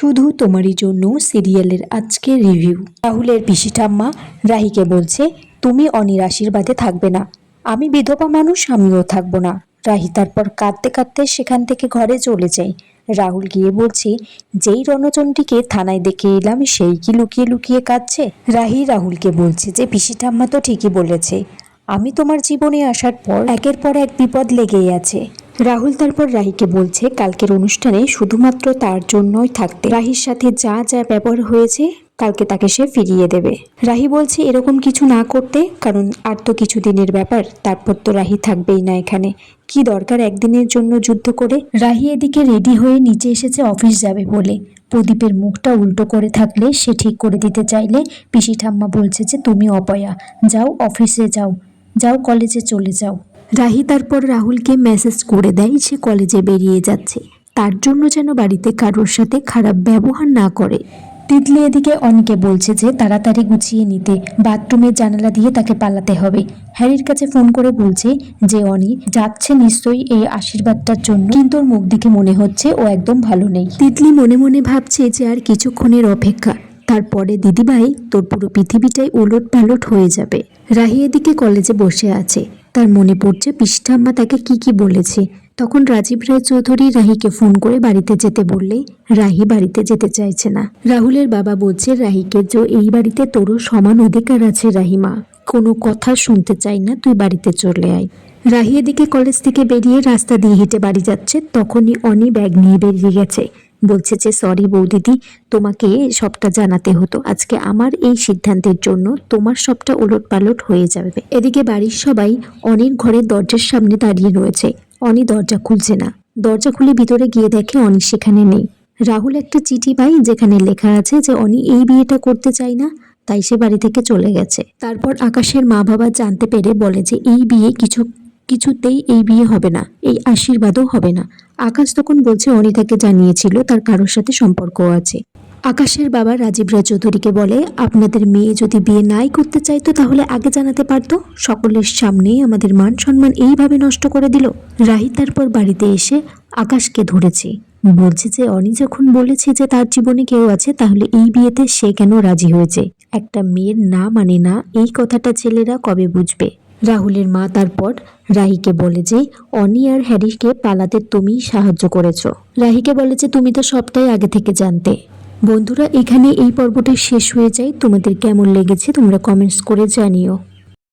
শুধু তোমারই জন্য সিরিয়ালের আজকের রিভিউ। রাহুলের পিসি ঠাম্মা রাহিকে বলছে, তুমি অনির আশীর্বাদে থাকবে না, আমি বিধবা মানুষ, আমিও থাকবো না। রাহি তারপর কাঁদতে কাঁদতে সেখান থেকে ঘরে চলে যায়। রাহুল গিয়ে বলছে, যেই রণচণ্ডীকে থানায় দেখে এলাম সেই কি লুকিয়ে লুকিয়ে কাঁদছে। রাহি রাহুলকে বলছে যে পিসি ঠাম্মা তো ঠিকই বলেছে, আমি তোমার জীবনে আসার পর একের পর এক বিপদ লেগেই আছে। রাহুল তারপর রাহিকে বলছে কালকের অনুষ্ঠানে শুধুমাত্র তার জন্যই থাকতে, রাহির সাথে যা যা ব্যবহার হয়েছে কালকে তাকে সে ফিরিয়ে দেবে। রাহি বলছে এরকম কিছু না করতে, কারণ আর তো কিছু দিনের ব্যাপার, তারপর তো রাহি থাকবেই না এখানে, কি দরকার একদিনের জন্য যুদ্ধ করে। রাহি এদিকে রেডি হয়ে নিচে এসেছে অফিস যাবে বলে। প্রদীপের মুখটা উল্টো করে থাকলে সে ঠিক করে দিতে চাইলে পিসি ঠাম্মা বলছে যে তুমি অপয়া, যাও অফিসে যাও, যাও কলেজে চলে যাও। রাহি তারপর রাহুলকে মেসেজ করে দেয় সে কলেজে বেরিয়ে যাচ্ছে, তার জন্য যেন বাড়িতে কারোর সাথে খারাপ ব্যবহার না করে। তিতলি এদিকে অনিকে বলছে যে তাড়াতাড়ি গুছিয়ে নিতে, বাথরুমের জানালা দিয়ে তাকে পালাতে হবে। হ্যারির কাছে ফোন করে বলছে যে অনি যাচ্ছে নিশ্চয়ই এই আশীর্বাদটার জন্য, কিন্তু ওর মুখ দেখে মনে হচ্ছে ও একদম ভালো নেই। তিতলি মনে মনে ভাবছে যে আর কিছুক্ষণের অপেক্ষা, তারপরে দিদিভাই তোর পুরো পৃথিবীটাই ওলট পালট হয়ে যাবে। রাহি এদিকে কলেজে বসে আছে, তার মনে পড়ছে পিসি ঠাম্মা তাকে কি কি বলেছে। তখন রাজীব রায় চৌধুরী রাহিকে ফোন করে বাড়িতে যেতে বললে রাহি বাড়িতে যেতে চাইছে না। রাহুলের বাবা বলছে রাহিকে যে এই বাড়িতে তোরও সমান অধিকার আছে রাহিমা, কোনো কথা শুনতে চাই না, তুই বাড়িতে চলে আয়। রাহি এদিকে কলেজ থেকে বেরিয়ে রাস্তা দিয়ে হেঁটে বাড়ি যাচ্ছে, তখনই অনি ব্যাগ নিয়ে বেরিয়ে গেছে। বলছে যে সরি বৌদিদি, তোমাকে সবটা জানাতে হতো, আজকে আমার এই সিদ্ধান্তের জন্য তোমার সবটা ওলট পালট হয়ে যাবে। এদিকে বাড়ির সবাই অনির ঘরের দরজার সামনে দাঁড়িয়ে রয়েছে, অনি দরজা খুলছে না। দরজা খুলে ভিতরে গিয়ে দেখে অনি সেখানে নেই। রাহুল একটা চিঠি পায় যেখানে লেখা আছে যে অনি এই বিয়েটা করতে চায় না, তাই সে বাড়ি থেকে চলে গেছে। তারপর আকাশের মা বাবা জানতে পেরে বলে যে এই বিয়ে কিছুতেই এই বিয়ে হবে না, এই আশীর্বাদও হবে না। আকাশ তখন বলছে অনি তাকে জানিয়েছিল তার কারোর সাথে সম্পর্ক আছে। আকাশের বাবা রাজীব রায় চৌধুরীকে বলে, আপনাদের মেয়ে যদি বিয়ে নাই করতে চাইতো তাহলে আগে জানাতে পারতো, সকলের সামনেই আমাদের মান সম্মান এইভাবে নষ্ট করে দিল। রাহি তারপর বাড়িতে এসে আকাশকে ধরেছে, বলছে যে অনি যখন বলেছে যে তার জীবনে কেউ আছে, তাহলে এই বিয়েতে সে কেন রাজি হয়েছে। একটা মেয়ের না মানে না, এই কথাটা ছেলেরা কবে বুঝবে। রাহুলের মা তারপর রাহিকে বলে যে অনি আর হ্যারিকে পালাতে তুমি সাহায্য করেছো। রাহিকে বলে যে তুমি তো সবটাই আগে থেকে জানতে। বন্ধুরা, এখানে এই পর্বটা শেষ হয়ে যায়। তোমাদের কেমন লেগেছে তোমরা কমেন্টস করে জানিও।